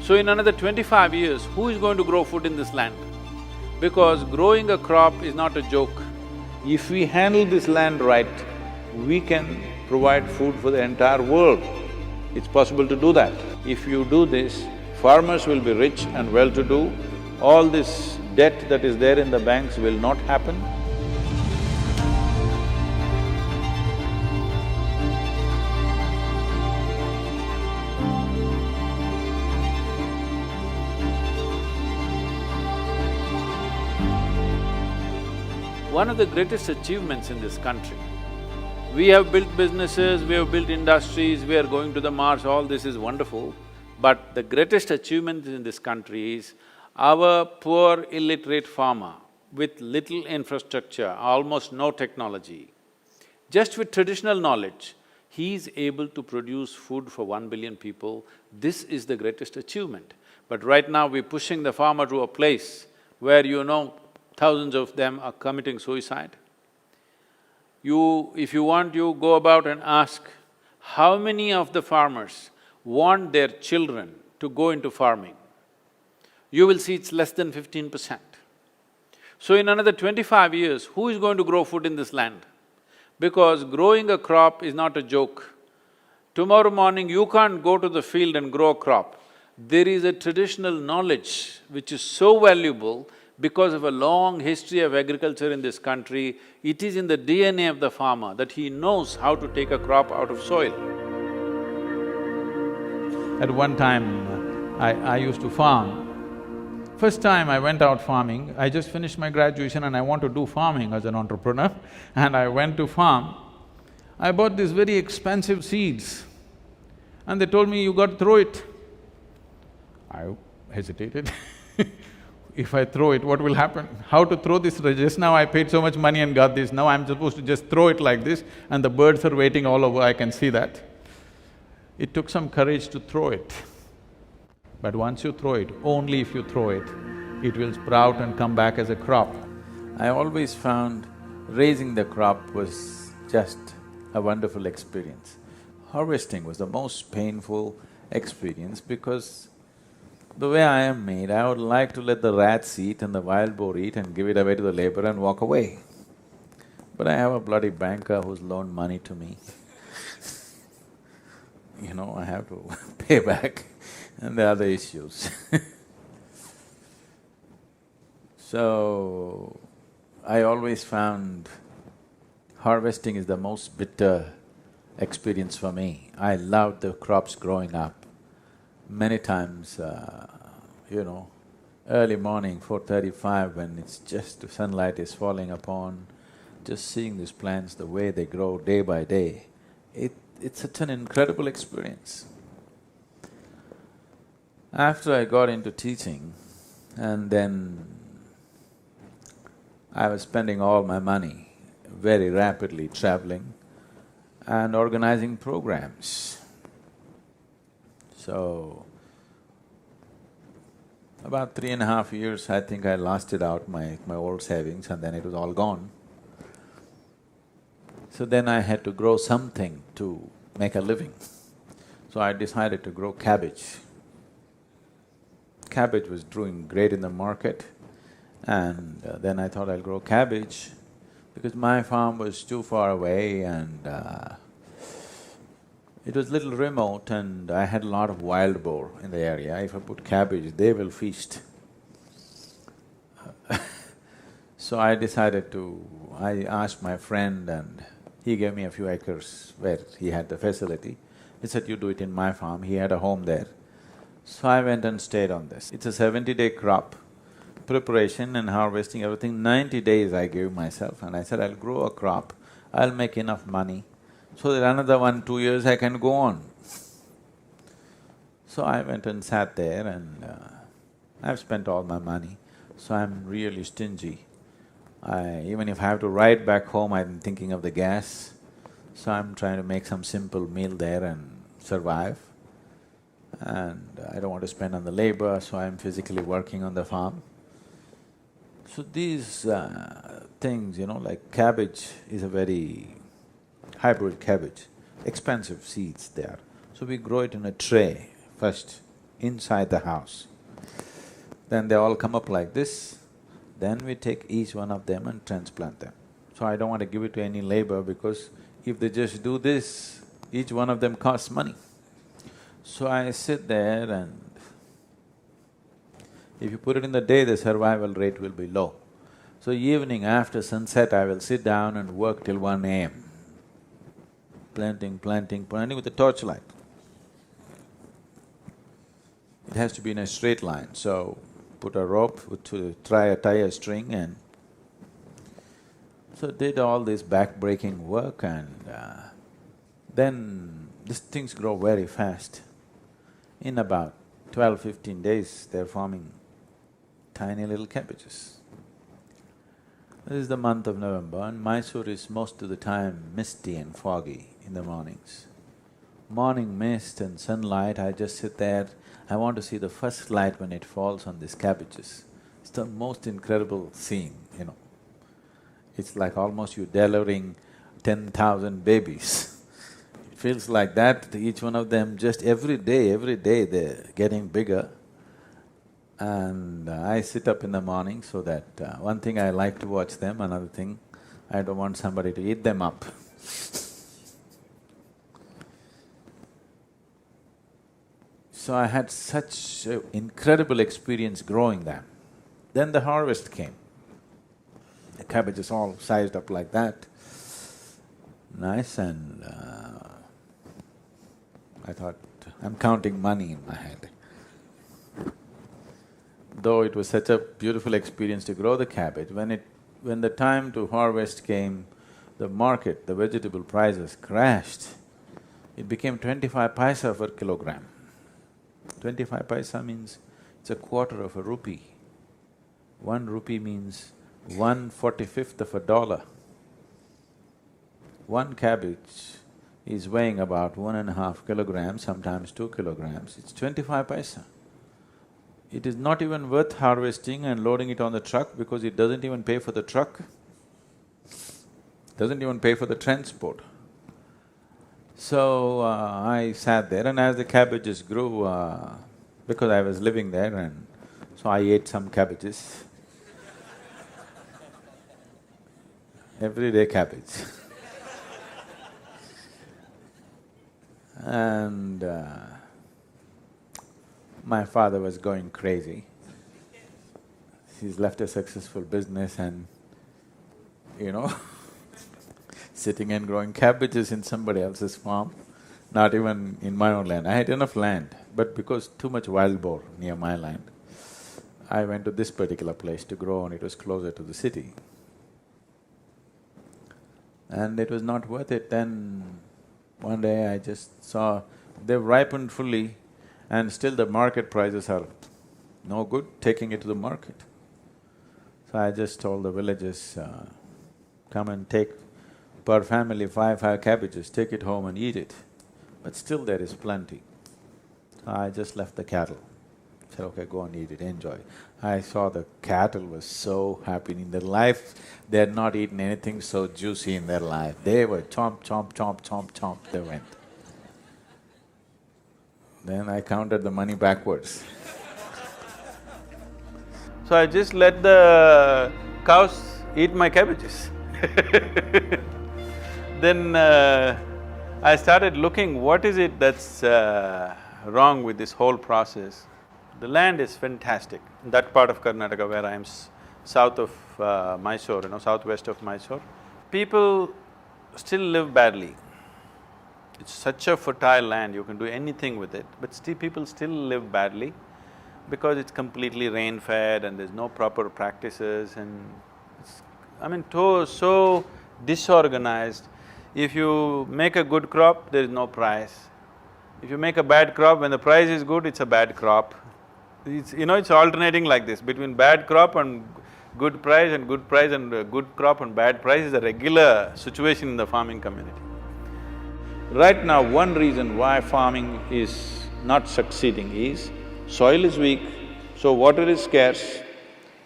So in another 25 years, who is going to grow food in this land? Because growing a crop is not a joke. If we handle this land right, we can provide food for the entire world. It's possible to do that. If you do this, farmers will be rich and well-to-do, all this debt that is there in the banks will not happen. One of the greatest achievements in this country, we have built businesses, we have built industries, we are going to the Mars, all this is wonderful, but the greatest achievement in this country is our poor illiterate farmer with little infrastructure, almost no technology, just with traditional knowledge, he is able to produce food for 1 billion people. This is the greatest achievement. But right now we're pushing the farmer to a place where thousands of them are committing suicide. If you want, you go about and ask, how many of the farmers want their children to go into farming? You will see it's less than 15%. So in another 25 years, who is going to grow food in this land? Because growing a crop is not a joke. Tomorrow morning, you can't go to the field and grow a crop. There is a traditional knowledge which is so valuable because of a long history of agriculture in this country. It is in the DNA of the farmer that he knows how to take a crop out of soil. At one time, I used to farm. First time I went out farming, I just finished my graduation and I want to do farming as an entrepreneur, and I went to farm. I bought these very expensive seeds and they told me, you got to throw it. I hesitated if I throw it, what will happen? How to throw this? Just now I paid so much money and got this, now I'm supposed to just throw it like this and the birds are waiting all over, I can see that. It took some courage to throw it. But once you throw it, only if you throw it, it will sprout and come back as a crop. I always found raising the crop was just a wonderful experience. Harvesting was the most painful experience because the way I am made, I would like to let the rats eat and the wild boar eat and give it away to the laborer and walk away. But I have a bloody banker who's loaned money to me. I have to pay back and the other issues. So, I always found harvesting is the most bitter experience for me. I loved the crops growing up. Many times, early morning, 4:35, when it's just… the sunlight is falling upon, just seeing these plants, the way they grow day by day, it's such an incredible experience. After I got into teaching, and then I was spending all my money very rapidly traveling and organizing programs. So, about 3.5 years, I think I lasted out my old savings and then it was all gone. So then I had to grow something to make a living. So I decided to grow cabbage. Cabbage was doing great in the market, and then I thought I'll grow cabbage because my farm was too far away and it was little remote and I had a lot of wild boar in the area. If I put cabbage, they will feast. So I decided to… I asked my friend and he gave me a few acres where he had the facility. He said, you do it in my farm, he had a home there. So I went and stayed on this. It's a 70-day crop, preparation and harvesting, everything. 90 days I gave myself and I said, I'll grow a crop, I'll make enough money so that another 1-2 years I can go on. So I went and sat there and I've spent all my money, so I'm really stingy. Even if I have to ride back home, I'm thinking of the gas, so I'm trying to make some simple meal there and survive. And I don't want to spend on the labor, so I'm physically working on the farm. So these things, like cabbage is a very hybrid cabbage, expensive seeds they are. So we grow it in a tray first, inside the house. Then they all come up like this, then we take each one of them and transplant them. So I don't want to give it to any labor because if they just do this, each one of them costs money. So I sit there and if you put it in the day, the survival rate will be low. So evening after sunset, I will sit down and work till 1 a.m. Planting with a torchlight. It has to be in a straight line, so put a rope to tie a string and… So did all this back-breaking work and then these things grow very fast. In about 12-15 days, they're forming tiny little cabbages. This is the month of November and Mysore is most of the time misty and foggy in the mornings. Morning mist and sunlight, I just sit there, I want to see the first light when it falls on these cabbages. It's the most incredible scene, you know. It's like almost you're delivering 10,000 babies. It feels like that, each one of them just every day they're getting bigger. And I sit up in the morning so that one thing I like to watch them, another thing, I don't want somebody to eat them up. So I had such an incredible experience growing them. Then the harvest came. The cabbages all sized up like that, nice, and I thought, I'm counting money in my head. Though it was such a beautiful experience to grow the cabbage, when the time to harvest came, the market, the vegetable prices crashed. It became 25 paisa per kilogram. 25 paisa means it's a quarter of a rupee. 1 rupee means 1/45th of a dollar. One cabbage is weighing about 1.5 kilograms, sometimes 2 kilograms, it's 25 paisa. It is not even worth harvesting and loading it on the truck because it doesn't even pay for the truck, doesn't even pay for the transport. So I sat there and as the cabbages grew, because I was living there and so I ate some cabbages. Everyday cabbage. And my father was going crazy. He's left a successful business and, you know, sitting and growing cabbages in somebody else's farm, not even in my own land. I had enough land, but because too much wild boar near my land, I went to this particular place to grow and it was closer to the city. And it was not worth it. Then one day I just saw they've ripened fully and still the market prices are no good, taking it to the market. So I just told the villagers, come and take per family five cabbages, take it home and eat it. But still there is plenty. So I just left the cattle. Said, okay, go and eat it, enjoy. I saw the cattle was so happy in their life, they had not eaten anything so juicy in their life. They were chomp, chomp, chomp, chomp, chomp, they went. Then I counted the money backwards. So I just let the cows eat my cabbages. Then I started looking, what is it that's wrong with this whole process? The land is fantastic. In that part of Karnataka where I am south of Mysore, southwest of Mysore, people still live badly. It's such a fertile land, you can do anything with it, but still people still live badly because it's completely rain-fed and there's no proper practices and it's… so disorganized. If you make a good crop, there is no price. If you make a bad crop, when the price is good, it's a bad crop. It's alternating like this, between bad crop and good price and good price and good crop and bad price is a regular situation in the farming community. Right now, one reason why farming is not succeeding is soil is weak, so water is scarce.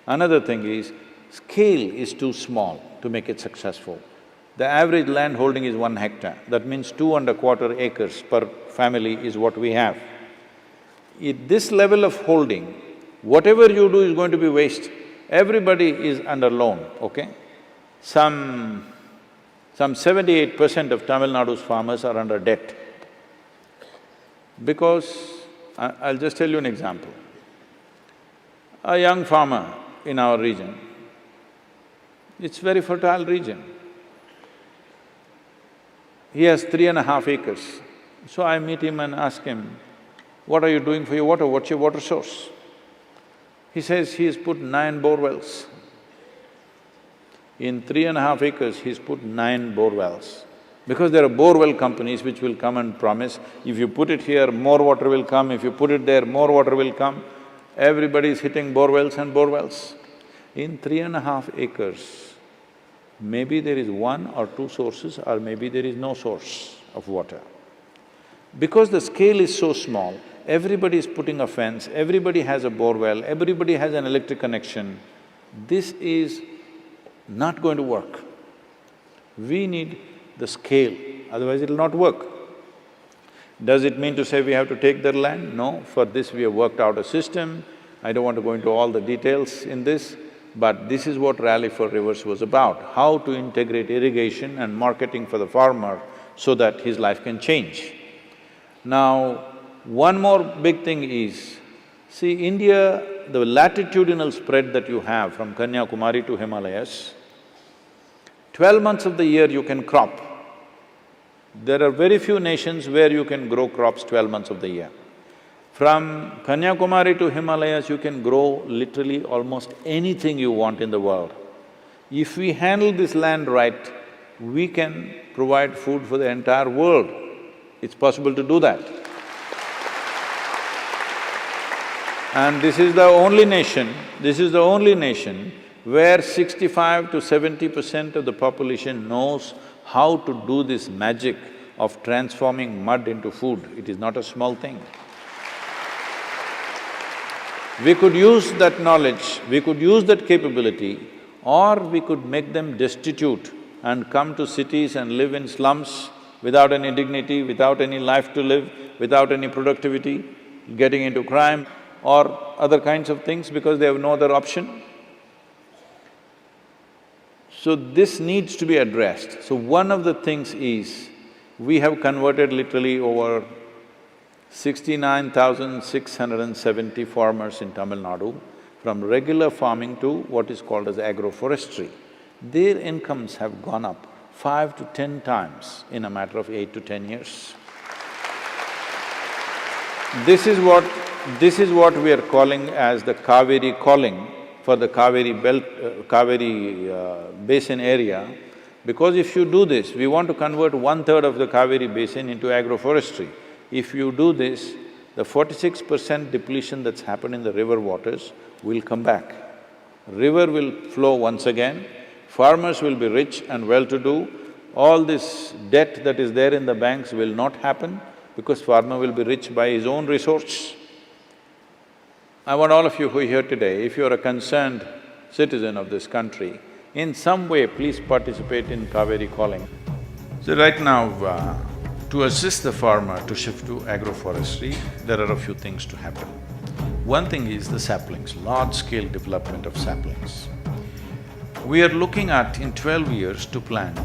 Another thing is, scale is too small to make it successful. The average land holding is 1 hectare, that means 2¼ acres per family is what we have. At this level of holding, whatever you do is going to be waste. Everybody is under loan, okay? Some 78% of Tamil Nadu's farmers are under debt. Because, I'll just tell you an example. A young farmer in our region, it's very fertile region. He has 3.5 acres. So I meet him and ask him, what are you doing for your water? What's your water source? He says he has put 9 bore wells. In 3.5 acres, he's put 9 bore wells. Because there are bore well companies which will come and promise, if you put it here, more water will come, if you put it there, more water will come. Everybody is hitting bore wells and bore wells. In 3.5 acres, maybe there is 1 or 2 sources or maybe there is no source of water. Because the scale is so small, everybody is putting a fence, everybody has a bore well, everybody has an electric connection. This is not going to work. We need the scale, otherwise it'll not work. Does it mean to say we have to take their land? No, for this we have worked out a system. I don't want to go into all the details in this, but this is what Rally for Rivers was about, how to integrate irrigation and marketing for the farmer so that his life can change. Now, one more big thing is, see, India, the latitudinal spread that you have from Kanyakumari to Himalayas, 12 months of the year you can crop. There are very few nations where you can grow crops 12 months of the year. From Kanyakumari to Himalayas, you can grow literally almost anything you want in the world. If we handle this land right, we can provide food for the entire world. It's possible to do that. And this is the only nation where 65 to 70% of the population knows how to do this magic of transforming mud into food. It is not a small thing. We could use that knowledge, we could use that capability, or we could make them destitute and come to cities and live in slums without any dignity, without any life to live, without any productivity, getting into crime or other kinds of things because they have no other option. So this needs to be addressed. So one of the things is, we have converted literally over 69,670 farmers in Tamil Nadu from regular farming to what is called as agroforestry. Their incomes have gone up 5 to 10 times in a matter of 8 to 10 years. This is what we are calling as the Kaveri calling for the Kaveri belt… Kaveri basin area. Because if you do this, we want to convert 1/3 of the Kaveri basin into agroforestry. If you do this, the 46% depletion that's happened in the river waters will come back. River will flow once again, farmers will be rich and well-to-do, all this debt that is there in the banks will not happen because farmer will be rich by his own resource. I want all of you who are here today, if you're a concerned citizen of this country, in some way please participate in Kaveri calling. So right now, to assist the farmer to shift to agroforestry, there are a few things to happen. One thing is the saplings, large-scale development of saplings. We are looking at, in 12 years, to plant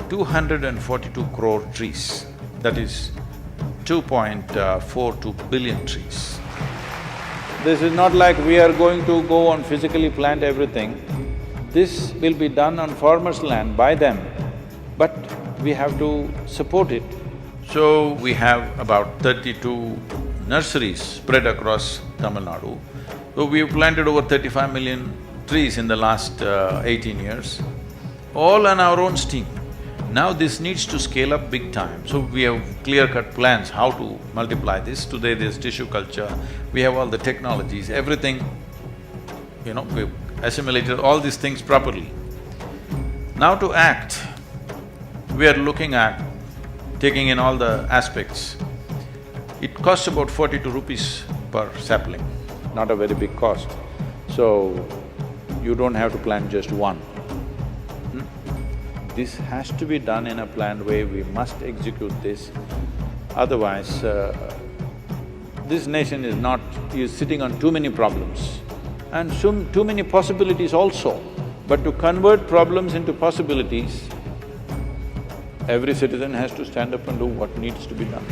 242 crore trees, that is 2.42 billion trees. This is not like we are going to go and physically plant everything. This will be done on farmers' land by them, but we have to support it. So, we have about 32 nurseries spread across Tamil Nadu. So, we have planted over 35 million trees in the last 18 years, all on our own steam. Now this needs to scale up big time, so we have clear-cut plans how to multiply this. Today there's tissue culture, we have all the technologies, everything, we've assimilated all these things properly. Now to act, we are looking at taking in all the aspects. It costs about 42 rupees per sapling, not a very big cost. So, you don't have to plant just one. This has to be done in a planned way, we must execute this, otherwise, this nation is sitting on too many problems and too many possibilities also. But to convert problems into possibilities, every citizen has to stand up and do what needs to be done.